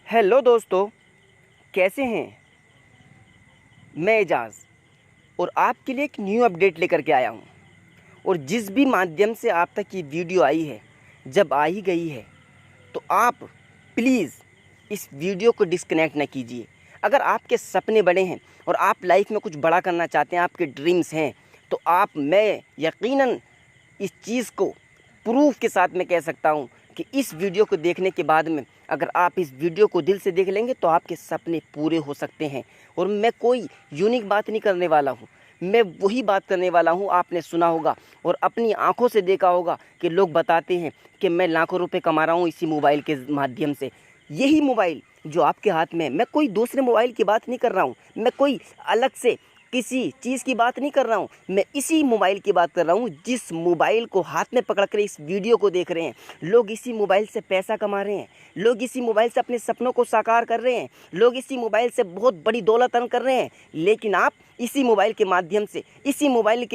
Hello दोस्तों, कैसे हैं। मैं एजाज़ और आपके लिए एक न्यू अपडेट लेकर के आया हूं। और जिस भी माध्यम से आप तक ये वीडियो आई है, जब आ ही गई है, तो आप प्लीज़ इस वीडियो को डिस्कनेक्ट ना कीजिए। अगर आपके सपने बड़े हैं और आप लाइफ में कुछ बड़ा करना चाहते हैं, आपके ड्रीम्स हैं, तो मैं यकीनन इस चीज़ को प्रूफ के साथ मैं कह सकता हूँ कि इस वीडियो को देखने के बाद में अगर आप इस वीडियो को दिल से देख लेंगे तो आपके सपने पूरे हो सकते हैं। और मैं कोई यूनिक बात नहीं करने वाला हूँ, मैं वही बात करने वाला हूँ आपने सुना होगा और अपनी आंखों से देखा होगा कि लोग बताते हैं कि मैं लाखों रुपए कमा रहा हूँ इसी मोबाइल के माध्यम से। यही मोबाइल जो आपके हाथ में है, मैं कोई दूसरे मोबाइल की बात नहीं कर रहा हूँ, मैं कोई अलग से किसी चीज़ की बात नहीं कर रहा हूँ, मैं इसी मोबाइल की बात कर रहा हूँ जिस मोबाइल को हाथ में पकड़ कर इस वीडियो को देख रहे हैं। लोग इसी मोबाइल से पैसा कमा रहे हैं, लोग इसी मोबाइल से अपने सपनों को साकार कर रहे हैं, लोग इसी मोबाइल से बहुत बड़ी दौलत अर्न कर रहे हैं। लेकिन आप इसी मोबाइल के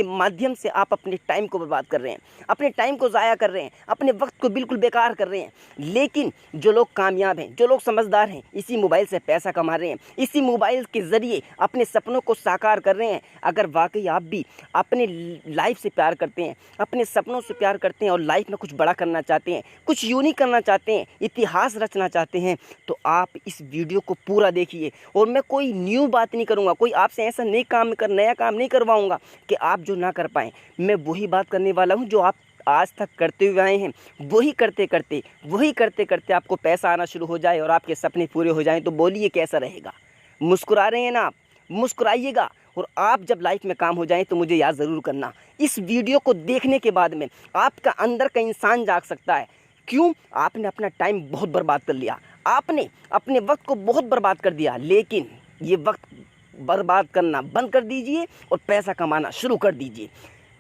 माध्यम से आप अपने टाइम को बर्बाद कर रहे हैं, अपने टाइम को ज़ाया कर रहे हैं, अपने वक्त को बिल्कुल बेकार कर रहे हैं। लेकिन जो लोग कामयाब हैं, जो लोग समझदार हैं, इसी मोबाइल से पैसा कमा रहे हैं, इसी मोबाइल के ज़रिए अपने सपनों को साकार कर रहे हैं। अगर वाकई आप भी अपने लाइफ से प्यार करते हैं, अपने सपनों से प्यार करते हैं और लाइफ में कुछ बड़ा करना चाहते हैं, कुछ यूनिक करना चाहते हैं, इतिहास रचना चाहते हैं, तो आप इस वीडियो को पूरा देखिए। और मैं कोई न्यू बात नहीं करूँगा, कोई आपसे ऐसा नया काम नहीं करवाऊँगा कि आप जो ना कर पाएँ। मैं वही बात करने वाला हूँ जो आप आज तक करते हुए आए हैं। वही करते करते आपको पैसा आना शुरू हो जाए और आपके सपने पूरे हो जाएं, तो बोलिए कैसा रहेगा। मुस्कुरा रहे हैं ना आप, मुस्कुराइएगा। और आप जब लाइफ में काम हो जाएं तो मुझे याद ज़रूर करना। इस वीडियो को देखने के बाद में आपका अंदर का इंसान जाग सकता है। क्यों? आपने अपना टाइम बहुत बर्बाद कर लिया, आपने अपने वक्त को बहुत बर्बाद कर दिया। लेकिन ये वक्त बर्बाद करना बंद कर दीजिए और पैसा कमाना शुरू कर दीजिए।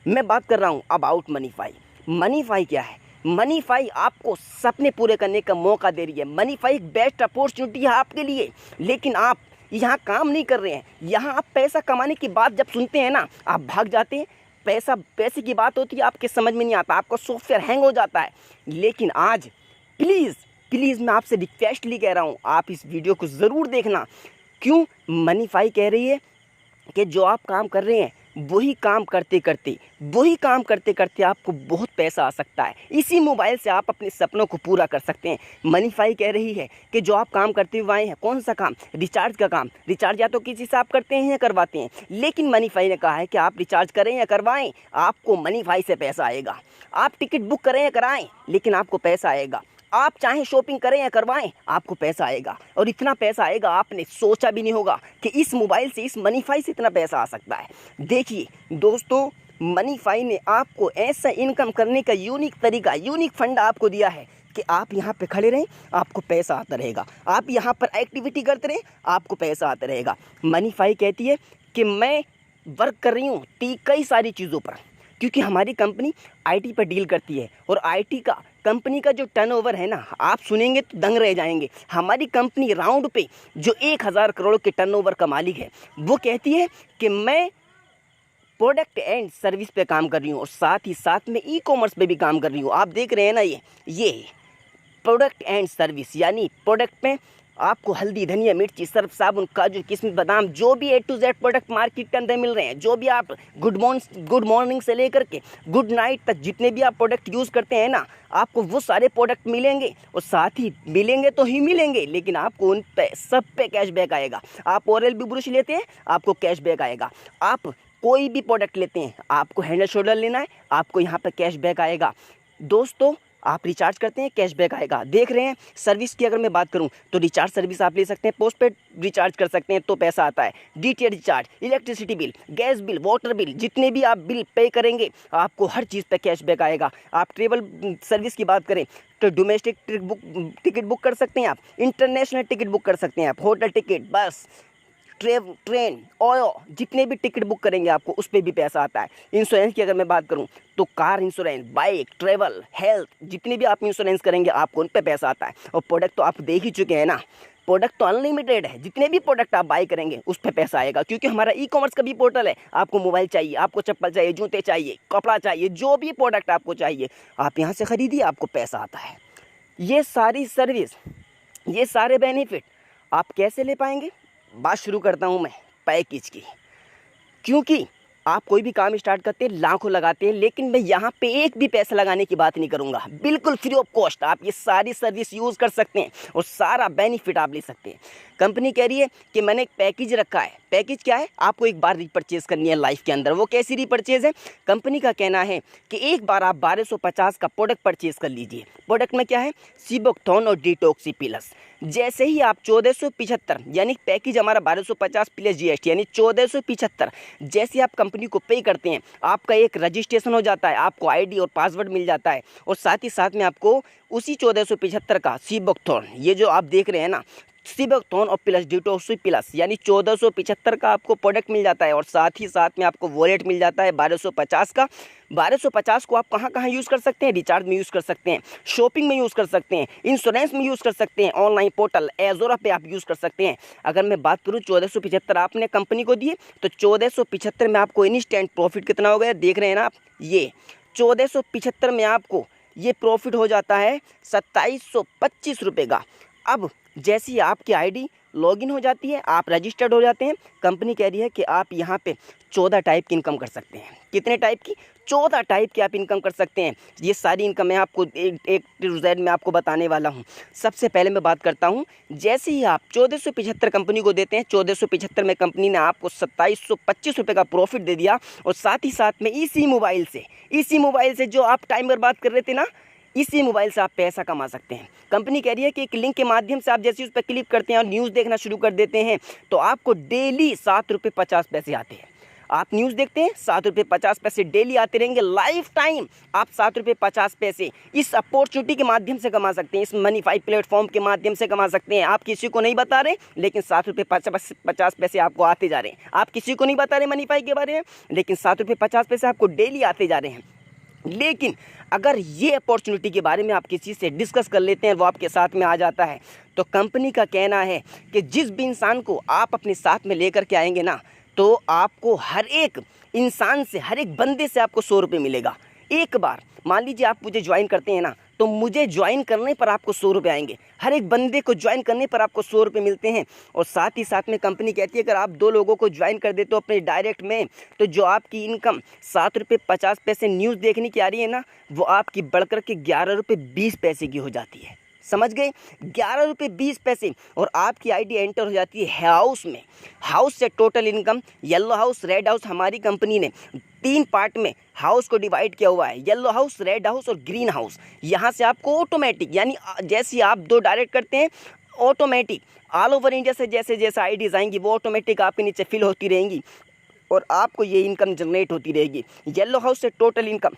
मैं बात कर रहा हूँ अबाउट मनीफाई। मनीफाई क्या है? मनीफाई आपको सपने पूरे करने का मौका दे रही है। मनीफाई एक बेस्ट अपॉर्चुनिटी है आपके लिए। लेकिन आप यहाँ काम नहीं कर रहे हैं। यहाँ आप पैसा कमाने की बात जब सुनते हैं ना, आप भाग जाते हैं। पैसे की बात होती है, आपके समझ में नहीं आता, आपका सॉफ्टवेयर हैंग हो जाता है। लेकिन आज प्लीज़ मैं आपसे रिक्वेस्टली कह रहा हूँ, आप इस वीडियो को ज़रूर देखना। क्यों? मनीफाई कह रही है कि जो आप काम कर रहे हैं वही काम करते करते आपको बहुत पैसा आ सकता है। इसी मोबाइल से आप अपने सपनों को पूरा कर सकते हैं। मनीफाई कह रही है कि जो आप काम करते हुए आए हैं, कौन सा काम? रिचार्ज का काम। रिचार्ज या तो किसी से आप करते हैं या करवाते हैं, लेकिन मनीफाई ने कहा है कि आप रिचार्ज करें या करवाएं, आपको मनीफाई से पैसा आएगा। आप टिकट बुक करें या कराएं, लेकिन आपको पैसा आएगा। आप चाहे शॉपिंग करें या करवाएं, आपको पैसा आएगा। और इतना पैसा आएगा आपने सोचा भी नहीं होगा कि इस मोबाइल से, इस मनीफाई से इतना पैसा आ सकता है। देखिए दोस्तों, मनीफाई ने आपको ऐसा इनकम करने का यूनिक तरीका, यूनिक फंड आपको दिया है कि आप यहाँ पे खड़े रहें, आपको पैसा आता रहेगा। आप यहाँ पर एक्टिविटी करते रहें, आपको पैसा आता रहेगा। मनीफाई कहती है कि मैं वर्क कर रही हूँ कई सारी चीज़ों पर, क्योंकि हमारी कंपनी आईटी पर डील करती है। और आईटी का कंपनी का जो टर्नओवर है ना, आप सुनेंगे तो दंग रह जाएंगे। हमारी कंपनी राउंड पे जो 1000 करोड़ के टर्नओवर का मालिक है, वो कहती है कि मैं प्रोडक्ट एंड सर्विस पे काम कर रही हूँ और साथ ही साथ में ई कॉमर्स पे भी काम कर रही हूँ। आप देख रहे हैं ना, ये प्रोडक्ट एंड सर्विस, यानी प्रोडक्ट में आपको हल्दी, धनिया, मिर्ची, सर्फ साबुन, काजू, किशमिश, बादाम, जो भी A to Z product market के अंदर मिल रहे हैं, जो भी आप गुड मॉर्निंग से लेकर के गुड नाइट तक जितने भी आप प्रोडक्ट यूज़ करते हैं ना, आपको वो सारे प्रोडक्ट मिलेंगे। और साथ ही मिलेंगे तो ही मिलेंगे, लेकिन आपको उन पे सब पे कैशबैक आएगा। आप ओरल बी ब्रश लेते हैं, आपको कैशबैक आएगा। आप कोई भी प्रोडक्ट लेते हैं, आपको हेड एंड शोल्डर लेना है, आपको यहाँ पर कैशबैक आएगा। दोस्तों, आप रिचार्ज करते हैं, कैशबैक आएगा। देख रहे हैं सर्विस की अगर मैं बात करूं तो रिचार्ज सर्विस आप ले सकते हैं, पोस्टपेड रिचार्ज कर सकते हैं तो पैसा आता है। DTH recharge, electricity bill, gas bill, water bill, जितने भी आप बिल पे करेंगे आपको हर चीज़ पे कैशबैक आएगा। आप ट्रेवल सर्विस की बात करें तो डोमेस्टिक टिकट बुक कर सकते हैं, आप इंटरनेशनल टिकट बुक कर सकते हैं, आप होटल टिकट, बस, ट्रेन, ऑयो, जितने भी टिकट बुक करेंगे आपको उस पर भी पैसा आता है। इंश्योरेंस की अगर मैं बात करूं तो car insurance, bike, travel, health, जितने भी आप इंश्योरेंस करेंगे आपको उन पे पैसा आता है। और प्रोडक्ट तो आप देख ही चुके हैं ना, प्रोडक्ट तो अनलिमिटेड है। जितने भी प्रोडक्ट आप बाई करेंगे उस पर पैसा आएगा, क्योंकि हमारा ई कॉमर्स का भी पोर्टल है। आपको मोबाइल चाहिए, आपको चप्पल चाहिए, जूते चाहिए, कपड़ा चाहिए, जो भी प्रोडक्ट आपको चाहिए आप यहाँ से खरीदिए, आपको पैसा आता है। ये सारी सर्विस ये सारे बेनिफिट आप कैसे ले पाएंगे? बात शुरू करता हूँ मैं पैकेज की। क्योंकि आप कोई भी काम स्टार्ट करते हैं लाखों लगाते हैं, लेकिन मैं यहाँ पे एक भी पैसा लगाने की बात नहीं करूँगा। बिल्कुल फ्री ऑफ कॉस्ट आप ये सारी सर्विस यूज़ कर सकते हैं और सारा बेनिफिट आप ले सकते हैं। कंपनी कह रही है कि मैंने एक पैकेज रखा है। पैकेज क्या है? आपको एक बार रीपरचेज़ करनी है लाइफ के अंदर। वो कैसी रीपरचेज़ है? कंपनी का कहना है कि एक बार आप 1250 का प्रोडक्ट परचेज़ कर लीजिए। प्रोडक्ट में क्या है? सीबोक्थोन और डिटॉक्सी प्लस। जैसे ही आप 1475 यानी पैकेज हमारा 1250 प्लस GST यानी 1475 जैसे आप कंपनी को पे करते हैं, आपका एक रजिस्ट्रेशन हो जाता है, आपको ID और पासवर्ड मिल जाता है और साथ ही साथ में आपको उसी 1475 का सीबोक्थोन, ये जो आप देख रहे हैं ना, सीबोक्थोन और प्लस डिटॉक्सी प्लस यानी 1475 का आपको प्रोडक्ट मिल जाता है और साथ ही साथ में आपको वॉलेट मिल जाता है 1250 का। 1250 को आप कहाँ कहाँ यूज़ कर सकते हैं? रिचार्ज में यूज़ कर सकते हैं, शॉपिंग में यूज़ कर सकते हैं, इंश्योरेंस में यूज़ कर सकते हैं, ऑनलाइन पोर्टल एज़ोरा पे आप यूज़ कर सकते हैं। अगर मैं बात करूँ 1475 आपने कंपनी को दिए तो 1475 में आपको इंस्टेंट प्रॉफिट कितना हो गया? देख रहे हैं ना आप, ये 1475 में आपको ये प्रॉफिट हो जाता है 2725 रुपये का। अब जैसे ही आपकी ID लॉगिन हो जाती है, आप रजिस्टर्ड हो जाते हैं, कंपनी कह रही है कि आप यहाँ पे 14 टाइप की इनकम कर सकते हैं। कितने टाइप की? 14 टाइप की आप इनकम कर सकते हैं। ये सारी इनकम मैं आपको एक टू जेड में आपको बताने वाला हूँ। सबसे पहले मैं बात करता हूँ, जैसे ही आप 1475 कंपनी को देते हैं, 1475 में कंपनी ने आपको 2725 रुपये का प्रॉफिट दे दिया और साथ ही साथ में इसी मोबाइल से जो आप टाइम बर्बाद कर रहे थे ना, इसी मोबाइल से आप पैसा कमा सकते हैं। कंपनी कह रही है कि एक लिंक के माध्यम से आप जैसे उस पर क्लिक करते हैं और न्यूज़ देखना शुरू कर देते हैं तो आपको डेली 7 रुपये 50 पैसे आते हैं। आप न्यूज़ देखते हैं, 7 रुपये 50 पैसे डेली आते रहेंगे। लाइफ टाइम आप 7 रुपये 50 पैसे इस अपॉर्चुनिटी के माध्यम से कमा सकते हैं, इस मनीफाई प्लेटफॉर्म के माध्यम से कमा सकते हैं। आप किसी को नहीं बता रहे, लेकिन 7 रुपये 50 पैसे आपको आते जा रहे हैं। आप किसी को नहीं बता रहे मनीफाई के बारे में, लेकिन 7 रुपये 50 पैसे आपको डेली आते जा रहे हैं। लेकिन अगर ये अपॉर्चुनिटी के बारे में आप किसी से डिस्कस कर लेते हैं, वो आपके साथ में आ जाता है, तो कंपनी का कहना है कि जिस भी इंसान को आप अपने साथ में लेकर के आएंगे ना, तो आपको हर एक इंसान से, हर एक बंदे से आपको 100 रुपये मिलेगा। एक बार मान लीजिए आप मुझे ज्वाइन करते हैं ना, तो मुझे ज्वाइन करने पर आपको 100 रुपये आएंगे। हर एक बंदे को ज्वाइन करने पर आपको 100 रुपये मिलते हैं। और साथ ही साथ में कंपनी कहती है अगर आप 2 लोगों को ज्वाइन कर देते हो अपने डायरेक्ट में, तो जो आपकी इनकम 7 रुपये 50 पैसे न्यूज़ देखने की आ रही है ना, वो आपकी बढ़कर के 11 रुपये 20 पैसे की हो जाती है। समझ गए? 11 रुपये 20 पैसे। और आपकी ID एंटर हो जाती है हाउस में। हाउस से total income, yellow house, red house, हमारी कंपनी ने 3 पार्ट में हाउस को डिवाइड किया हुआ है, येलो हाउस, रेड हाउस और ग्रीन हाउस। यहाँ से आपको ऑटोमेटिक यानी जैसे आप 2 डायरेक्ट करते हैं, ऑटोमेटिक ऑल ओवर इंडिया से जैसे जैसे IDs आएंगी वो ऑटोमेटिक आपके नीचे फिल होती रहेंगी और आपको ये इनकम जनरेट होती रहेगी। येलो हाउस से टोटल इनकम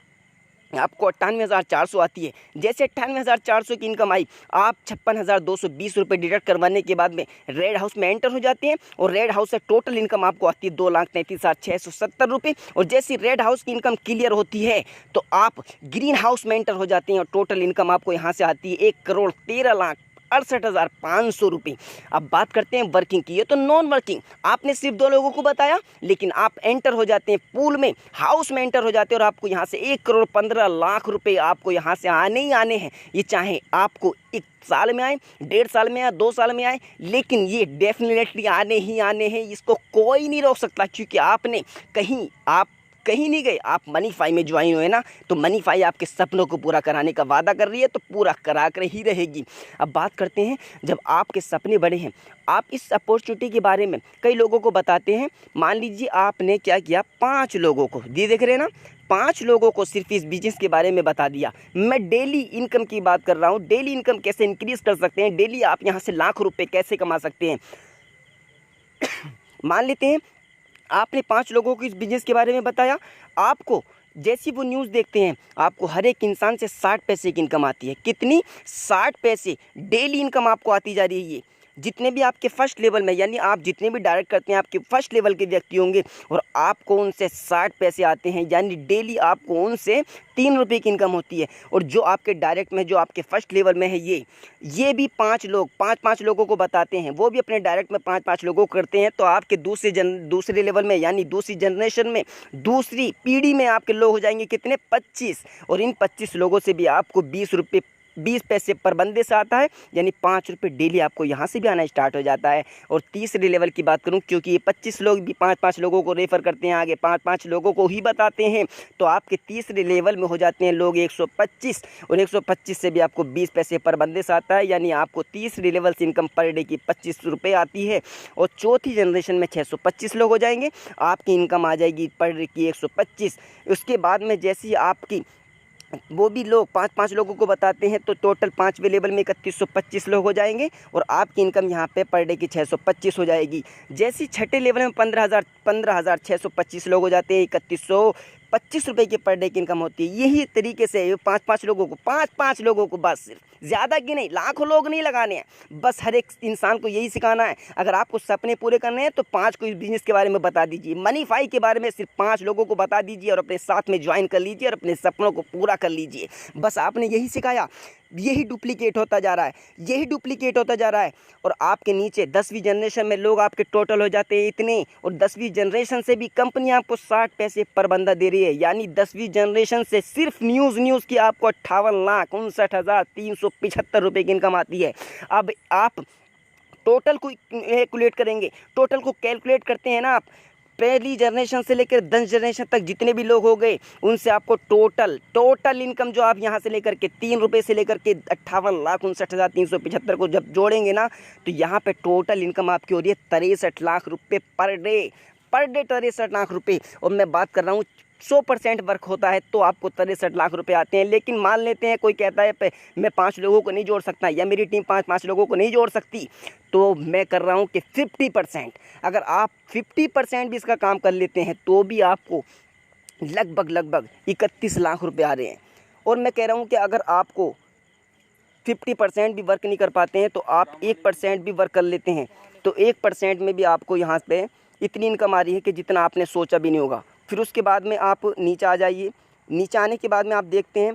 आपको 98,400 आती है। जैसे 98,400 की इनकम आई, आप 56,220 रुपये डिडक्ट करवाने के बाद में रेड हाउस में एंटर हो जाते हैं और रेड हाउस से टोटल इनकम आपको आती है 2,33,670 रुपये। और जैसे रेड हाउस की इनकम क्लियर होती है तो आप ग्रीन हाउस में एंटर हो जाते हैं और टोटल इनकम आपको यहाँ से आती है 1,13,68,500 रुपये। अब बात करते हैं वर्किंग की। ये तो नॉन वर्किंग आपने सिर्फ 2 लोगों को बताया, लेकिन आप एंटर हो जाते हैं पूल में, हाउस में एंटर हो जाते हैं और आपको यहाँ से 1,15,00,000 रुपये आपको यहाँ से आने ही आने हैं। ये चाहे आपको 1 साल में आए, 1.5 साल में आए, 2 साल में आए, लेकिन ये डेफिनेटली आने ही आने हैं। इसको कोई नहीं रोक सकता, क्योंकि आपने आप कहीं नहीं गए, आप मनीफाई में ज्वाइन हुए ना, तो मनीफाई आपके सपनों को पूरा कराने का वादा कर रही है, तो पूरा करा कर ही रहेगी। अब बात करते हैं, जब आपके सपने बड़े हैं, आप इस अपॉर्चुनिटी के बारे में कई लोगों को बताते हैं। मान लीजिए आपने क्या किया, 5 लोगों को देख रहे हैं ना, 5 लोगों को सिर्फ इस बिजनेस के बारे में बता दिया। मैं डेली इनकम की बात कर रहा हूँ, डेली इनकम कैसे इंक्रीज कर सकते हैं, डेली आप यहाँ से लाख रुपये कैसे कमा सकते हैं। मान लेते हैं आपने 5 लोगों को इस बिज़नेस के बारे में बताया, आपको जैसी वो न्यूज़ देखते हैं, आपको हर एक इंसान से 60 पैसे की इनकम आती है। कितनी? 60 पैसे डेली इनकम आपको आती जा रही है। ये जितने भी आपके फर्स्ट लेवल में, यानी आप जितने भी डायरेक्ट करते हैं आपके फर्स्ट लेवल के व्यक्ति होंगे और आपको उनसे 60 पैसे आते हैं, यानी डेली आपको उनसे 3 रुपये की इनकम होती है। और जो आपके डायरेक्ट में, जो आपके फर्स्ट लेवल में है, ये भी 5 लोग 5-5 लोगों को बताते हैं, वो भी अपने डायरेक्ट में 5-5 लोगों को करते हैं। तो आपके दूसरे लेवल में, यानी दूसरी जनरेशन में, दूसरी पीढ़ी में आपके लोग हो जाएंगे कितने? 25। और इन 25 लोगों से भी आपको 20 रुपये 20 पैसे पर बंदे से आता है, यानी 5 रुपये डेली आपको यहाँ से भी आना स्टार्ट हो जाता है। और तीसरे लेवल की बात करूँ, क्योंकि ये 25 लोग भी 5-5 लोगों को रेफ़र करते हैं, आगे 5-5 लोगों को ही बताते हैं, तो आपके तीसरे लेवल में हो जाते हैं लोग 125, और 125 से भी आपको 20 पैसे पर बंदे से आता है, यानी आपको तीसरे लेवल से इनकम पर डे की 25 रुपये आती है। और चौथी जनरेशन में 625 लोग हो जाएंगे, आपकी इनकम आ जाएगी पर डे की 125। उसके बाद में जैसी आपकी वो भी लोग 5-5 लोगों को बताते हैं, तो टोटल 5वें लेवल में 3125 लोग हो जाएंगे, और आपकी इनकम यहाँ पे पर डे की 625 हो जाएगी। जैसे छठे लेवल में 15,625 लोग हो जाते हैं, 3125 रुपये की पर डे की इनकम होती है। यही तरीके से 5-5 लोगों को बस, सिर्फ ज़्यादा की नहीं, लाखों लोग नहीं लगाने हैं, बस हर एक इंसान को यही सिखाना है। अगर आपको सपने पूरे करने हैं तो 5 को इस बिज़नेस के बारे में बता दीजिए, मनीफाई के बारे में सिर्फ 5 लोगों को बता दीजिए, और अपने साथ में ज्वाइन कर लीजिए और अपने सपनों को पूरा कर लीजिए। बस आपने यही सिखाया, यही डुप्लीकेट होता जा रहा है, यही डुप्लीकेट होता जा रहा है। और आपके नीचे 10वीं जनरेशन में लोग आपके टोटल हो जाते हैं इतने, और 10वीं जनरेशन से भी कंपनी आपको 60 पैसे पर बंदा दे रही है, यानी 10वीं जनरेशन से सिर्फ न्यूज़ की आपको 58,59,375 रुपये की इनकम आती है। अब आप टोटल को कैलकुलेट करेंगे, टोटल को कैलकुलेट करते हैं ना आप, पहली जनरेशन से लेकर 10 जनरेशन तक जितने भी लोग हो गए, उनसे आपको टोटल इनकम जो आप यहाँ से लेकर के 3 रुपये से लेकर के 58,59,375 को जब जोड़ेंगे ना, तो यहाँ पे टोटल इनकम आपकी हो रही है 63 लाख रुपये पर डे 63 लाख रुपये। और मैं बात कर रहा हूँ 100% वर्क होता है तो आपको 63 लाख रुपए आते हैं। लेकिन मान लेते हैं कोई कहता है मैं 5 लोगों को नहीं जोड़ सकता, या मेरी टीम 5 लोगों को नहीं जोड़ सकती, तो मैं कर रहा हूं कि 50%, अगर आप 50% भी इसका काम कर लेते हैं तो भी आपको लगभग 31 लाख रुपए आ रहे हैं। और मैं कह रहा हूं कि अगर आपको 50% भी वर्क नहीं कर पाते हैं तो आप 1% भी वर्क कर लेते हैं, तो 1% में भी आपको यहाँ पे इतनी इनकम आ रही है कि जितना आपने सोचा भी नहीं होगा। फिर उसके बाद में आप नीचे आ जाइए, नीचे आने के बाद में आप देखते हैं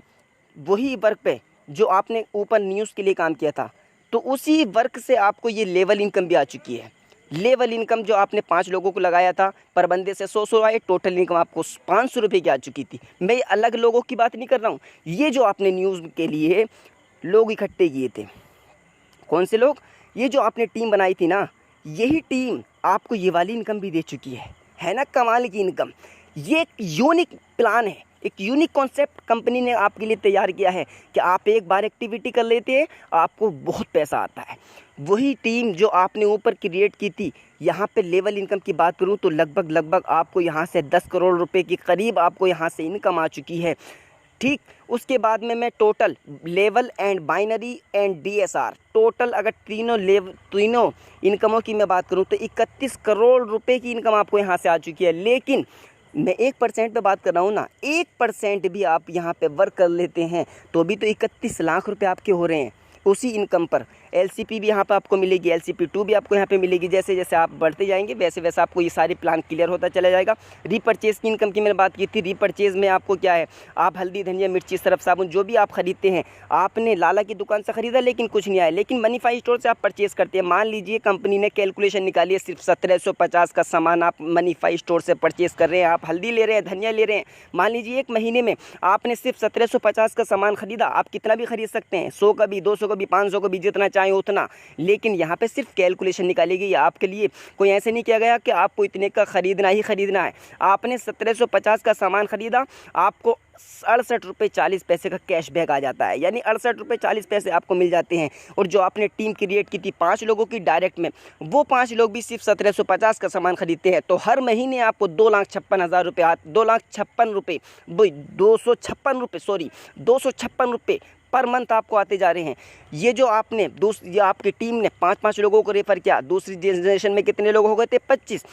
वही वर्क पे जो आपने ऊपर न्यूज़ के लिए काम किया था, तो उसी वर्क से आपको ये लेवल इनकम भी आ चुकी है। लेवल इनकम जो आपने 5 लोगों को लगाया था, पर बंदे से 100 आए, टोटल इनकम आपको 500 रुपये की आ चुकी थी। मैं अलग लोगों की बात नहीं कर रहा हूँ, ये जो आपने न्यूज़ के लिए लोग इकट्ठे किए थे, कौन से लोग, ये जो आपने टीम बनाई थी ना, यही टीम आपको ये वाली इनकम भी दे चुकी है ना, कमाल की इनकम। ये एक यूनिक प्लान है, एक यूनिक कॉन्सेप्ट कंपनी ने आपके लिए तैयार किया है कि आप एक बार एक्टिविटी कर लेते हैं, आपको बहुत पैसा आता है। वही टीम जो आपने ऊपर क्रिएट की थी, यहाँ पे लेवल इनकम की बात करूँ तो लगभग आपको यहाँ से 10 करोड़ रुपए के करीब आपको यहाँ से इनकम आ चुकी है। ठीक, उसके बाद में मैं total level and binary and DSR total अगर तीनों इनकमों की मैं बात करूं तो 31 करोड़ रुपए की इनकम आपको यहां से आ चुकी है। लेकिन मैं 1% पे बात कर रहा हूं ना, 1% भी आप यहां पे वर्क कर लेते हैं तो भी तो 31 लाख रुपए आपके हो रहे हैं उसी इनकम पर। LCP भी यहाँ पर आपको मिलेगी, LCP2 भी आपको यहाँ पे मिलेगी। जैसे जैसे आप बढ़ते जाएंगे वैसे वैसे आपको ये सारी प्लान क्लियर होता चला जाएगा। रीपर्चेज़ की इनकम की मैंने बात की थी, रीपर्चेज़ में आपको क्या है, आप हल्दी, धनिया, मिर्ची, सरफ, साबुन जो भी आप खरीदते हैं, आपने लाला की दुकान से ख़रीदा लेकिन कुछ नहीं आया, लेकिन मनीफाई स्टोर से आप परचेज़ करते हैं। मान लीजिए कंपनी ने कैलकुलेशन निकाली है, सिर्फ 1750 का सामान आप मनीफाई स्टोर से परचेज़ कर रहे हैं, आप हल्दी ले रहे हैं, धनिया ले रहे हैं। मान लीजिए 1 महीने में आपने सिर्फ 1750 का सामान ख़रीदा, आप कितना भी खरीद सकते हैं, 100 का भी, 200 का भी, 500 का भी, जितना चाहें उतना। लेकिन यहाँ पे सिर्फ कैलकुलेशन निकाली गई आपके लिए, कोई ऐसे नहीं किया गया कि आपको इतने का ख़रीदना ही ख़रीदना है। आपने 1750 का सामान ख़रीदा, आपको 68 रुपये 40 पैसे का कैशबैक आ जाता है, यानी 68 रुपये 40 पैसे आपको मिल जाते हैं। और जो आपने टीम क्रिएट की थी 5 लोगों की डायरेक्ट में, वो 5 लोग भी सिर्फ 1750 का सामान खरीदते हैं, तो हर महीने आपको 2,56,000 रुपये 2,56 रुपये 256 रुपये पर मंथ आपको आते जा रहे हैं। ये जो आपने ये आपकी टीम ने 5 लोगों को रेफ़र किया, दूसरी जनरेशन में कितने लोग हो गए थे, 25,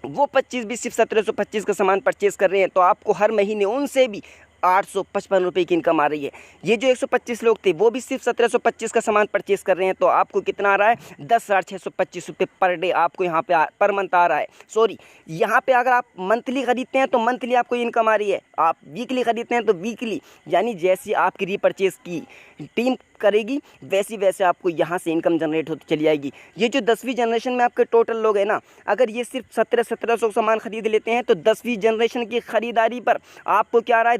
वो 25 भी सिर्फ 1725 का सामान परचेज़ कर रहे हैं, तो आपको हर महीने उनसे भी 855 रुपये की इनकम आ रही है। ये जो 125 लोग थे वो भी सिर्फ 1725 का सामान परचेज़ कर रहे हैं, तो आपको कितना आ रहा है, 10,625 रुपये पर डे आपको यहाँ पे पर मंथ आ रहा है। सॉरी, यहाँ पे अगर आप मंथली ख़रीदते हैं तो मंथली आपको इनकम आ रही है, आप वीकली ख़रीदते हैं तो वीकली, यानी जैसी आपकी रीपर्चेज़ की टीम करेगी वैसी वैसे आपको यहाँ से इनकम जनरेट होती चली जाएगी। ये जो 10वीं जनरेशन में आपके टोटल लोग हैं ना, अगर ये सिर्फ 1700 सामान खरीद लेते हैं तो 10वीं जनरेशन की ख़रीदारी पर आपको क्या आ रहा है,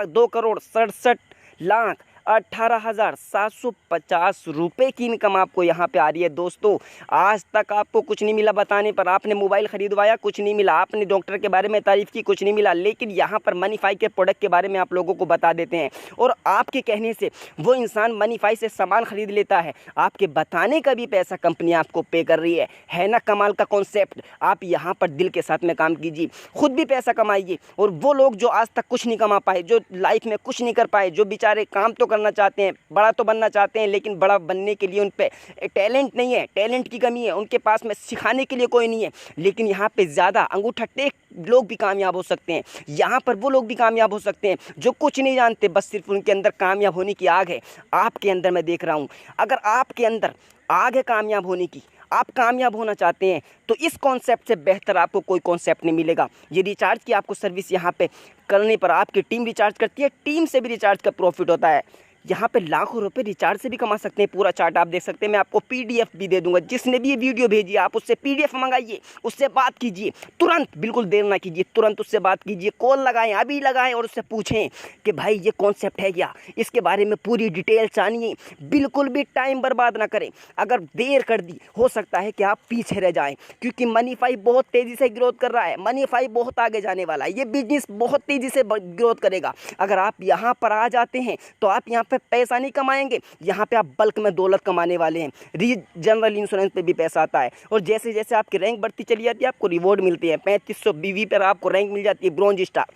2 करोड़ 67 लाख 18,750 रुपये की इनकम आपको यहाँ पे आ रही है। दोस्तों आज तक आपको कुछ नहीं मिला बताने पर, आपने मोबाइल खरीदवाया कुछ नहीं मिला, आपने डॉक्टर के बारे में तारीफ़ की कुछ नहीं मिला, लेकिन यहाँ पर मनीफाई के प्रोडक्ट के बारे में आप लोगों को बता देते हैं और आपके कहने से वो इंसान मनीफाई से सामान खरीद लेता है। आपके बताने का भी पैसा कंपनी आपको पे कर रही है ना कमाल का कॉन्सेप्ट। आप यहाँ पर दिल के साथ में काम कीजिए, खुद भी पैसा कमाइए। और वो लोग जो आज तक कुछ नहीं कमा पाए, जो लाइफ में कुछ नहीं कर पाए, जो बेचारे काम तो करना चाहते हैं, बड़ा तो बनना चाहते हैं, लेकिन बड़ा बनने के लिए उन पे टैलेंट नहीं है, टैलेंट की कमी है, उनके पास में सिखाने के लिए कोई नहीं है। लेकिन यहाँ पे ज़्यादा अंगूठा टेक लोग भी कामयाब हो सकते हैं। यहाँ पर वो लोग भी कामयाब हो सकते हैं जो कुछ नहीं जानते, बस सिर्फ उनके अंदर कामयाब होने की आग है। आपके अंदर मैं देख रहा हूँ, अगर आपके अंदर आग है कामयाब होने की, आप कामयाब होना चाहते हैं, तो इस कॉन्सेप्ट से बेहतर आपको कोई कॉन्सेप्ट नहीं मिलेगा। ये रिचार्ज की आपको सर्विस यहाँ पे करने पर आपकी टीम रिचार्ज करती है, टीम से भी रिचार्ज का प्रॉफिट होता है। यहाँ पे लाखों रुपए रिचार्ज से भी कमा सकते हैं। पूरा चार्ट आप देख सकते हैं, मैं आपको पीडीएफ भी दे दूंगा। जिसने भी ये वीडियो भेजी आप उससे पीडीएफ मंगाइए, उससे बात कीजिए तुरंत, बिल्कुल देर ना कीजिए, तुरंत उससे बात कीजिए, कॉल लगाएं, अभी लगाएं और उससे पूछें कि भाई ये कॉन्सेप्ट है क्या, इसके बारे में पूरी डिटेल जानिए। बिल्कुल भी टाइम बर्बाद ना करें। अगर देर कर दी हो सकता है कि आप पीछे रह जाएँ, क्योंकि मनीफाई बहुत तेज़ी से ग्रोथ कर रहा है, मनीफाई बहुत आगे जाने वाला है, ये बिजनेस बहुत तेज़ी से ग्रोथ करेगा। अगर आप यहाँ पर आ जाते हैं तो आप यहाँ पे पैसा नहीं कमाएंगे, यहाँ पे आप बल्क में दौलत कमाने वाले हैं। जनरल इंश्योरेंस पे भी पैसा आता है और जैसे जैसे आपकी रैंक बढ़ती चली जाती है आपको रिवॉर्ड मिलते हैं। 3500 बीवी पर आपको रैंक मिल जाती है, ब्रॉन्ज स्टार,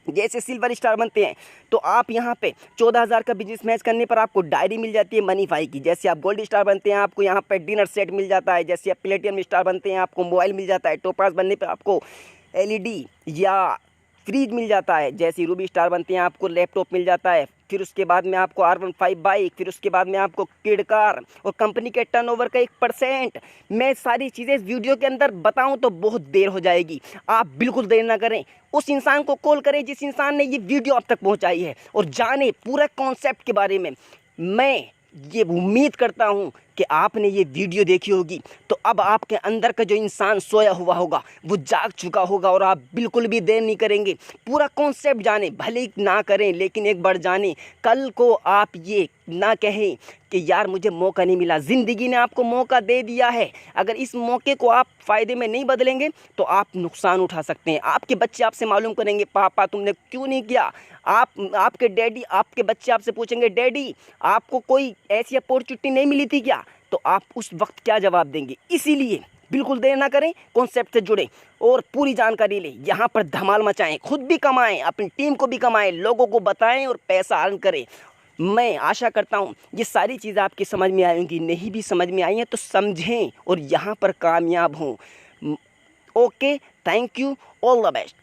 जैसे सिल्वर स्टार बनते हैं तो आप यहाँ पे 14,000 का बिजनेस मैच करने पर आपको डायरी मिल जाती है मनीफाई की। जैसे आप गोल्ड स्टार बनते हैं आपको यहाँ पे डिनर सेट मिल जाता है, जैसे आप प्लेटिनम स्टार बनते हैं आपको मोबाइल मिल जाता है, टॉपास बनने पर आपको एलईडी या फ्रिज मिल जाता है, जैसे रूबी स्टार बनते हैं आपको लैपटॉप मिल जाता है, फिर उसके बाद में आपको R15 बाइक, फिर उसके बाद में आपको किड कार और कंपनी के टर्नओवर का 1%। मैं सारी चीज़ें इस वीडियो के अंदर बताऊं तो बहुत देर हो जाएगी। आप बिल्कुल देर ना करें, उस इंसान को कॉल करें जिस इंसान ने ये वीडियो आप तक पहुंचाई है और जाने पूरा कॉन्सेप्ट के बारे में। मैं ये उम्मीद करता हूं कि आपने ये वीडियो देखी होगी तो अब आपके अंदर का जो इंसान सोया हुआ होगा वो जाग चुका होगा और आप बिल्कुल भी देर नहीं करेंगे। पूरा कॉन्सेप्ट जाने, भले ही ना करें लेकिन एक बार जाने। कल को आप ये ना कहें कि यार मुझे मौका नहीं मिला। ज़िंदगी ने आपको मौका दे दिया है, अगर इस मौके को आप फ़ायदे में नहीं बदलेंगे तो आप नुकसान उठा सकते हैं। आपके बच्चे आपसे मालूम करेंगे पापा तुमने क्यों नहीं किया। आपके डैडी, आपके बच्चे आपसे पूछेंगे डैडी आपको कोई ऐसी अपॉर्चुनिटी नहीं मिली थी क्या, तो आप उस वक्त क्या जवाब देंगे। इसीलिए बिल्कुल देर ना करें, कॉन्सेप्ट से जुड़ें और पूरी जानकारी लें। यहाँ पर धमाल मचाएं, खुद भी कमाएं, अपनी टीम को भी कमाएं, लोगों को बताएं और पैसा अर्न करें। मैं आशा करता हूँ ये सारी चीज़ें आपकी समझ में आएंगी। नहीं भी समझ में आई हैं तो समझें और यहाँ पर कामयाब हों। Okay, thank you, all the best.